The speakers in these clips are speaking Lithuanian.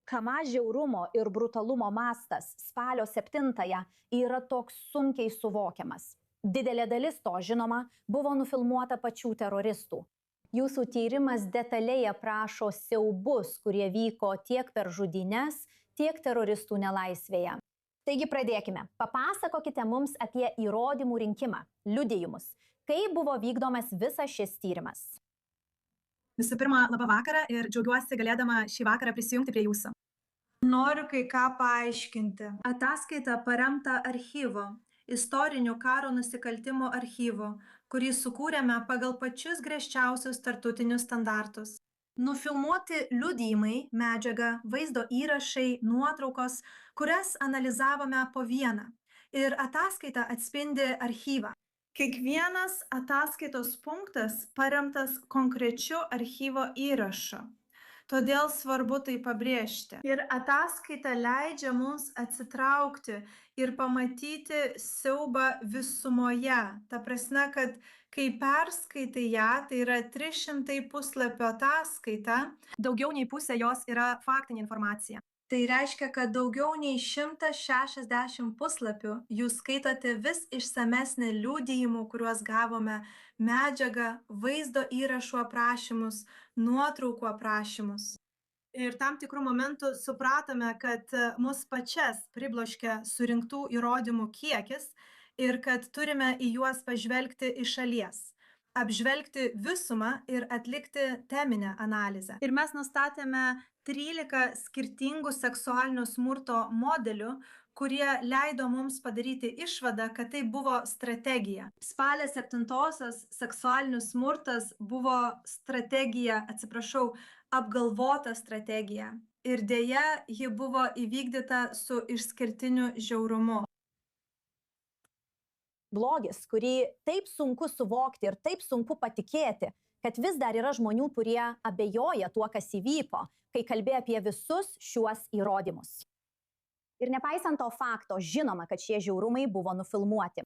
Kama žiaurumo ir brutalumo mastas spalio 7-ąją yra toks sunkiai suvokiamas. Didelė dalis to, žinoma, buvo nufilmuota pačių teroristų. Jūsų tyrimas detaliai aprašo siaubus, kurie vyko tiek per žudynes, tiek teroristų nelaisvėje. Taigi pradėkime. Papasakokite mums apie įrodymų rinkimą, liudijimus. Kaip buvo vykdomas visas šis tyrimas? Visų pirma, labą vakarą ir džiaugiuosi galėdama šį vakarą prisijungti prie jūsų. Noriu kai ką paaiškinti. Ataskaita paremta archyvo, istorinių karo nusikaltimų archyvo, kurį sukūrėme pagal pačius griežčiausius tarptautinius standartus. Nufilmuoti liudijimai, medžiaga, vaizdo įrašai, nuotraukos, kurias analizavome po vieną. Ir ataskaita atspindi archyvą. Kiekvienas ataskaitos punktas paremtas konkrečiu archyvo įrašu. Todėl svarbu tai pabrėžti. Ir ataskaita leidžia mums atsitraukti ir pamatyti siaubą visumoje. Ta prasme, kad kai perskaitai ją, tai yra 300 puslapio ataskaita, daugiau nei pusė jos yra faktinė informacija. Tai reiškia, kad daugiau nei 160 puslapių jūs skaitote vis išsamesnį liudijimų, kuriuos gavome, medžiagą, vaizdo įrašų aprašymus, nuotraukų aprašymus. Ir tam tikrų momentų supratome, kad mus pačias pribloškia surinktų įrodymų kiekis ir kad turime į juos pažvelgti iš šalies, apžvelgti visumą ir atlikti teminę analizę. Ir mes nustatėme 13 skirtingų seksualinio smurto modelių, kurie leido mums padaryti išvadą, kad tai buvo strategija. Spalio 7-osios seksualinis smurtas buvo apgalvota strategija. Ir deja, ji buvo įvykdyta su išskirtiniu žiaurumu. Blogis, kurį taip sunku suvokti ir taip sunku patikėti, kad vis dar yra žmonių, kurie abejoja tuo, kas įvyko, kai kalbėjo apie visus šiuos įrodymus. Ir nepaisant to fakto, žinoma, kad šie žiaurumai buvo nufilmuoti.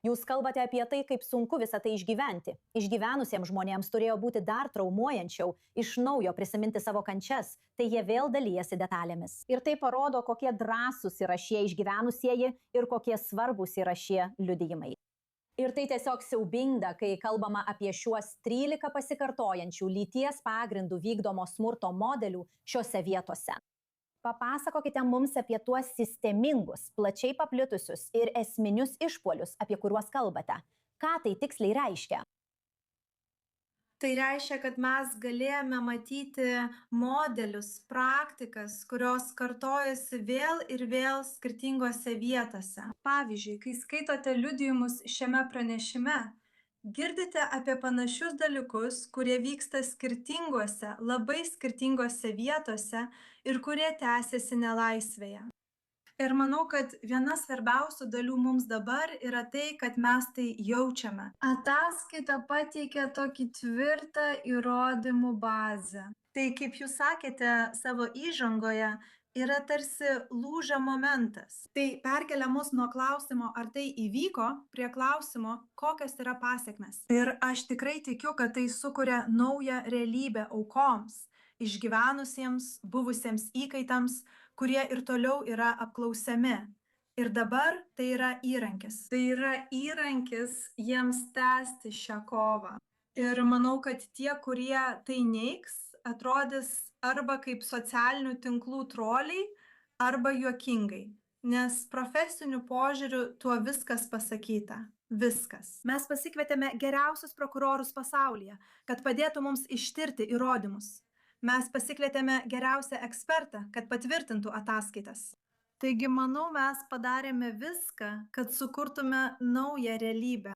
Jūs kalbate apie tai, kaip sunku visą tai išgyventi. Išgyvenusiems žmonėms turėjo būti dar traumuojančiau iš naujo prisiminti savo kančias, tai jie vėl dalyjasi detalėmis. Ir tai parodo, kokie drąsūs yra šie išgyvenusieji ir kokie svarbūs yra šie liudijimai. Ir tai tiesiog siaubinga, kai kalbama apie šiuos 13 pasikartojančių lyties pagrindų vykdomo smurto modelių šiose vietose. Papasakokite mums apie tuos sistemingus, plačiai paplitusius ir esminius išpuolius, apie kuriuos kalbate. Ką tai tiksliai reiškia? Tai reiškia, kad mes galėjome matyti modelius, praktikas, kurios kartojasi vėl ir vėl skirtingose vietose. Pavyzdžiui, kai skaitote liudijimus šiame pranešime, girdite apie panašius dalykus, kurie vyksta skirtingose, labai skirtingose vietose ir kurie tęsiasi nelaisvėje. Ir manau, kad viena svarbiausių dalių mums dabar yra tai, kad mes tai jaučiame. Ataskaita pateikia tokį tvirtą įrodymų bazę. Tai, kaip jūs sakėte savo įžangoje, yra tarsi lūžio momentas. Tai perkelia mus nuo klausimo, ar tai įvyko, prie klausimo, kokios yra pasekmės. Ir aš tikrai tikiu, kad tai sukuria naują realybę aukoms, išgyvenusiems, buvusiems įkaitams, kurie ir toliau yra apklausiami. Ir dabar tai yra įrankis. Tai yra įrankis jiems tęsti šią kovą. Ir manau, kad tie, kurie tai neigs, atrodys arba kaip socialinių tinklų troliai, arba juokingai. Nes profesiniu požiūriu tuo viskas pasakyta. Viskas. Mes pasikvietėme geriausius prokurorus pasaulyje, kad padėtų mums ištirti įrodymus. Mes pasikvietėme geriausią ekspertą, kad patvirtintų ataskaitas. Taigi, manau, mes padarėme viską, kad sukurtume naują realybę.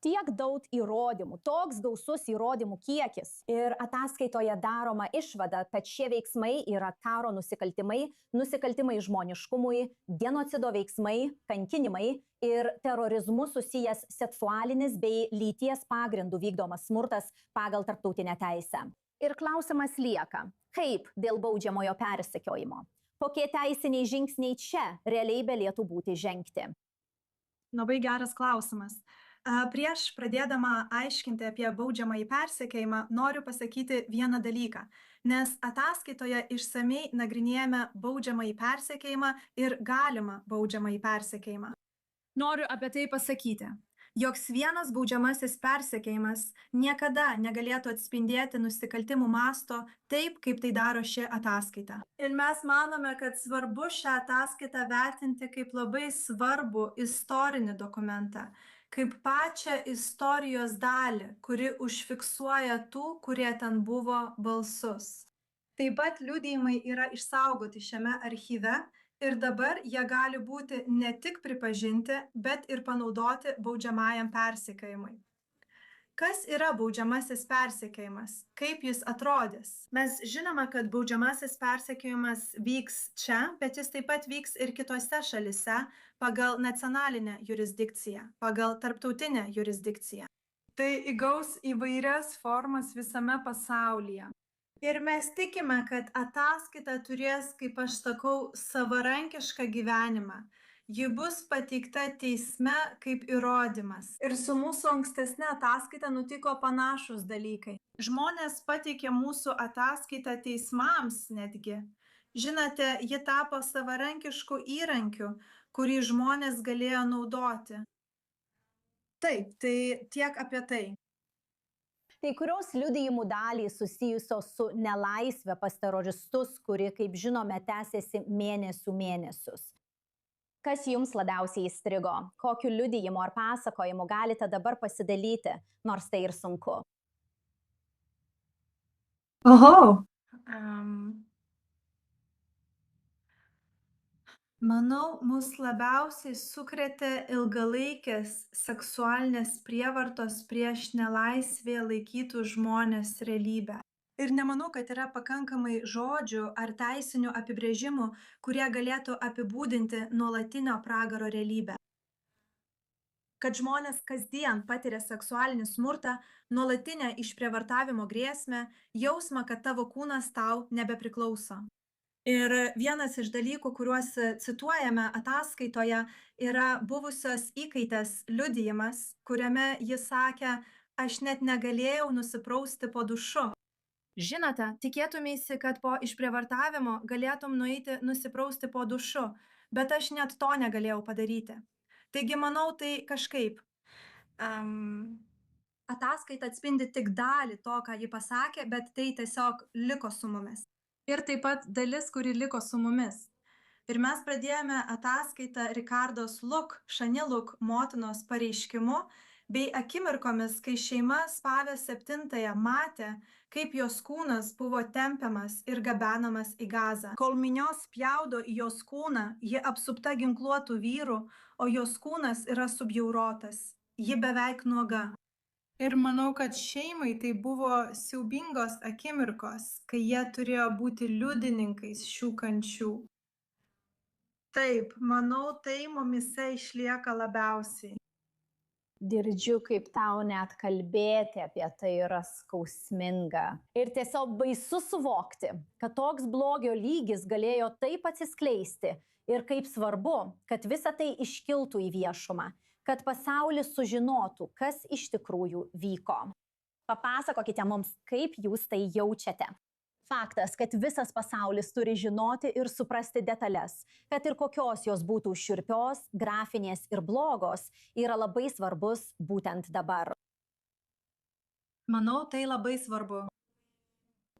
Tiek daug įrodymų, toks gausus įrodymų kiekis. Ir ataskaitoje daroma išvada, kad šie veiksmai yra karo nusikaltimai, nusikaltimai žmoniškumui, genocido veiksmai, kankinimai ir terorizmu susijęs seksualinis bei lyties pagrindų vykdomas smurtas pagal tarptautinę teisę. Ir klausimas lieka, kaip dėl baudžiamojo persekiojimo? Kokie teisiniai žingsniai čia realiai galėtų būti žengti? Labai geras klausimas. Prieš pradėdama aiškinti apie baudžiamąjį persekiojimą, noriu pasakyti vieną dalyką. nes ataskaitoje išsamei nagrinėjame baudžiamąjį persekiojimą ir galimą baudžiamąjį persekiojimą. Noriu apie tai pasakyti. Joks vienas baudžiamasis persekiojimas niekada negalėtų atspindėti nusikaltimų masto taip, kaip tai daro ši ataskaita. Ir mes manome, kad svarbu šią ataskaitą vertinti kaip labai svarbų istorinį dokumentą, kaip pačią istorijos dalį, kuri užfiksuoja tų, kurie ten buvo balsus. Taip pat liudijimai yra išsaugoti šiame archyve ir dabar jie gali būti ne tik pripažinti, bet ir panaudoti baudžiamajam persekiojimui. Kas yra baudžiamasis persekiojimas? Kaip jis atrodys? Mes žinome, kad baudžiamasis persekiojimas vyks čia, bet jis taip pat vyks ir kitose šalise pagal nacionalinę jurisdikciją, pagal tarptautinę jurisdikciją. Tai įgaus įvairias formas visame pasaulyje. Ir mes tikime, kad ataskaita turės, kaip aš sakau, savarankišką gyvenimą. Ji bus pateikta teisme kaip įrodymas. Ir su mūsų ankstesne ataskaita nutiko panašus dalykai. Žmonės pateikė mūsų ataskaitą teismams netgi. Žinote, ji tapo savarankišku įrankiu, kurį žmonės galėjo naudoti. Taip, tai tiek apie tai. Tai kurios liudijimų dalys susijusios su nelaisvė pas teroristus, kuri, kaip žinome, tęsiasi mėnesius. Kas jums labiausiai įstrigo? Kokiu liudijimu ar pasakojimu galite dabar pasidalyti, nors tai ir sunku? Oho. Manau, mus labiausiai sukrėtė ilgalaikės seksualinės prievartos prieš nelaisvėje laikytų žmonės realybę. Ir nemanau, kad yra pakankamai žodžių ar teisinių apibrėžimų, kurie galėtų apibūdinti nuolatinio pragaro realybę. Kad žmonės kasdien patiria seksualinį smurtą, nuolatinę išprievartavimo grėsmę, jausmą, kad tavo kūnas tau nebepriklauso. Ir vienas iš dalykų, kuriuos cituojame ataskaitoje, yra buvusios įkaitės liudijimas, kuriame jis sakė, aš net negalėjau nusiprausti po dušu. Žinote, tikėtumėsi, kad po išprievartavimo galėtum nueiti nusiprausti po dušu, bet aš net to negalėjau padaryti. Taigi, manau, tai kažkaip. Ataskaita atspindi tik dalį to, ką ji pasakė, bet tai tiesiog liko su mumis. Ir taip pat dalis, kuri liko su mumis. Ir mes pradėjome ataskaitą Rikardos Luk, Šani Luk motinos pareiškimu, bei akimirkomis, kai šeima spalio 7-ąją matė, kaip jos kūnas buvo tempiamas ir gabenamas į Gazą. Kol minios pjaudo į jos kūną, ji apsupta ginkluotų vyrų, o jos kūnas yra subjaurotas. Ji beveik nuoga. Ir manau, kad šeimai tai buvo siaubingos akimirkos, kai jie turėjo būti liudininkais šių kančių. Taip, manau, tai mumise išlieka labiausiai. Girdžiu, kaip tau net kalbėti apie tai yra skausminga. Ir tiesiog baisu suvokti, kad toks blogio lygis galėjo taip atsiskleisti ir kaip svarbu, kad visa tai iškiltų į viešumą, kad pasaulis sužinotų, kas iš tikrųjų vyko. Papasakokite mums, kaip jūs tai jaučiate. Faktas, kad visas pasaulis turi žinoti ir suprasti detalės, kad ir kokios jos būtų šiurpios, grafinės ir blogos, yra labai svarbus būtent dabar. Manau, tai labai svarbu.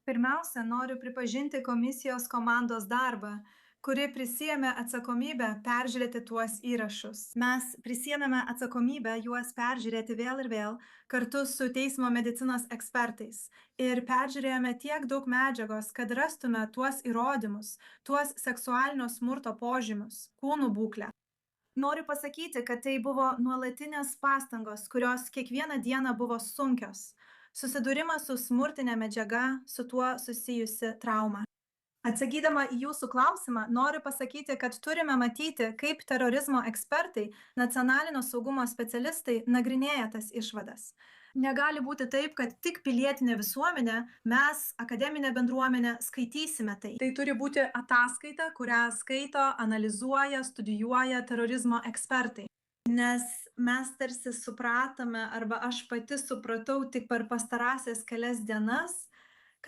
Pirmiausia, noriu pripažinti komisijos komandos darbą, kuri prisiėmė atsakomybę peržiūrėti tuos įrašus. Mes prisiėmėme atsakomybę juos peržiūrėti vėl ir vėl kartu su teismo medicinos ekspertais. Ir peržiūrėjome tiek daug medžiagos, kad rastume tuos įrodymus, tuos seksualinio smurto požymius, kūnų būklę. Noriu pasakyti, kad tai buvo nuolatinės pastangos, kurios kiekvieną dieną buvo sunkios. Susidūrimas su smurtinė medžiaga, su tuo susijusi trauma. Atsakydama į jūsų klausimą, noriu pasakyti, kad turime matyti, kaip terorizmo ekspertai, nacionalinio saugumo specialistai nagrinėja tas išvadas. Negali būti taip, kad tik pilietinė visuomenė, mes, akademinė bendruomenė, skaitysime tai. Tai turi būti ataskaita, kurią skaito, analizuoja, studijuoja terorizmo ekspertai. Nes mes tarsi supratome, arba aš pati supratau tik per pastarąsias kelias dienas,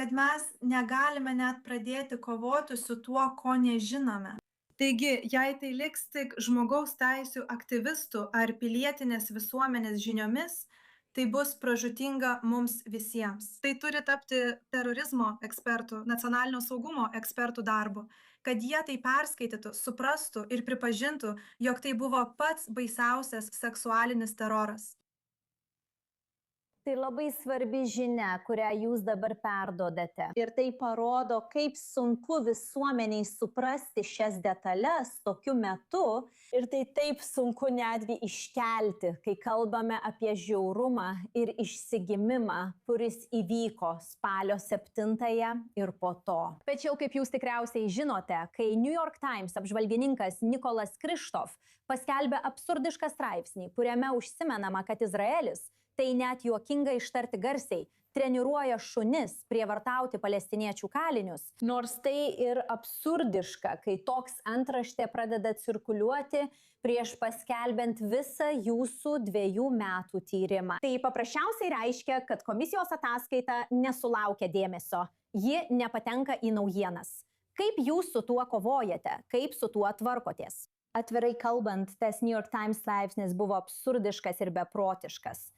kad mes negalime net pradėti kovoti su tuo, ko nežinome. Taigi, jei tai liks tik žmogaus teisių aktyvistų ar pilietinės visuomenės žiniomis, tai bus pražūtinga mums visiems. Tai turi tapti terorizmo ekspertų, nacionalinio saugumo ekspertų darbu, kad jie tai perskaitytų, suprastų ir pripažintų, jog tai buvo pats baisiausias seksualinis teroras. Tai labai svarbi žinia, kurią jūs dabar perdodate. Ir tai parodo, kaip sunku visuomeniai suprasti šias detalės tokiu metu. Ir tai taip sunku netgi iškelti, kai kalbame apie žiaurumą ir išsigimimą, kuris įvyko spalio 7-ąją ir po to. Tačiau, kaip jūs tikriausiai žinote, kai New York Times apžvalgininkas Nicholas Kristof paskelbė absurdišką straipsnį, kuriame užsimenama, kad Izraelis, tai net juokinga ištarti garsiai, treniruoja šunis prievartauti palestiniečių kalinius. Nors tai ir absurdiška, kai toks antraštė pradeda cirkuliuoti prieš paskelbiant visą jūsų 2 metų tyrimą. Tai paprasčiausiai reiškia, kad komisijos ataskaita nesulaukia dėmesio. Ji nepatenka į naujienas. Kaip jūs su tuo kovojate? Kaip su tuo tvarkotės? Atvirai kalbant, tas New York Times straipsnis buvo absurdiškas ir beprotiškas.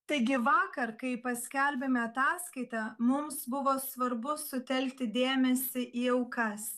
Taigi vakar, kai paskelbėme ataskaitą, mums buvo svarbu sutelkti dėmesį į aukas,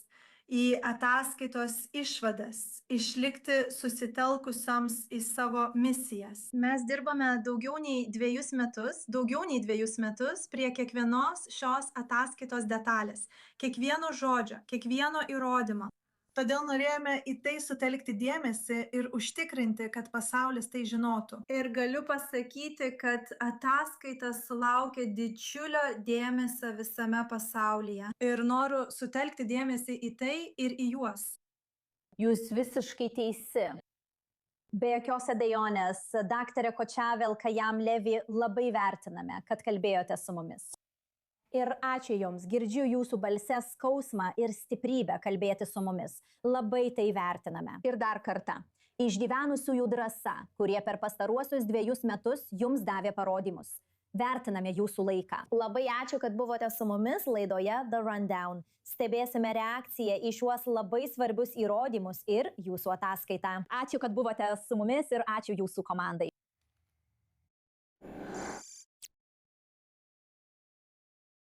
į ataskaitos išvadas, išlikti susitelkusioms į savo misijas. Mes dirbame daugiau nei 2 metus prie kiekvienos šios ataskaitos detalės, kiekvieno žodžio, kiekvieno įrodymo. Todėl norėjome į tai sutelkti dėmesį ir užtikrinti, kad pasaulis tai žinotų. Ir galiu pasakyti, kad ataskaita sulaukė didžiulio dėmesio visame pasaulyje. Ir noriu sutelkti dėmesį į tai ir į juos. Jūs visiškai teisi. Be jokios abejonės, daktarė Kochavel Kayam Levi, labai vertiname, kad kalbėjote su mumis. Ir ačiū Jums, girdžiu Jūsų balse skausmą ir stiprybę kalbėti su mumis. Labai tai vertiname. Ir dar kartą, išgyvenusiųjų drąsa, kurie per pastaruosius 2 metus Jums davė parodymus. Vertiname Jūsų laiką. Labai ačiū, kad buvote su mumis laidoje The Rundown. Stebėsime reakciją į šiuos labai svarbius įrodymus ir Jūsų ataskaitą. Ačiū, kad buvote su mumis ir ačiū Jūsų komandai.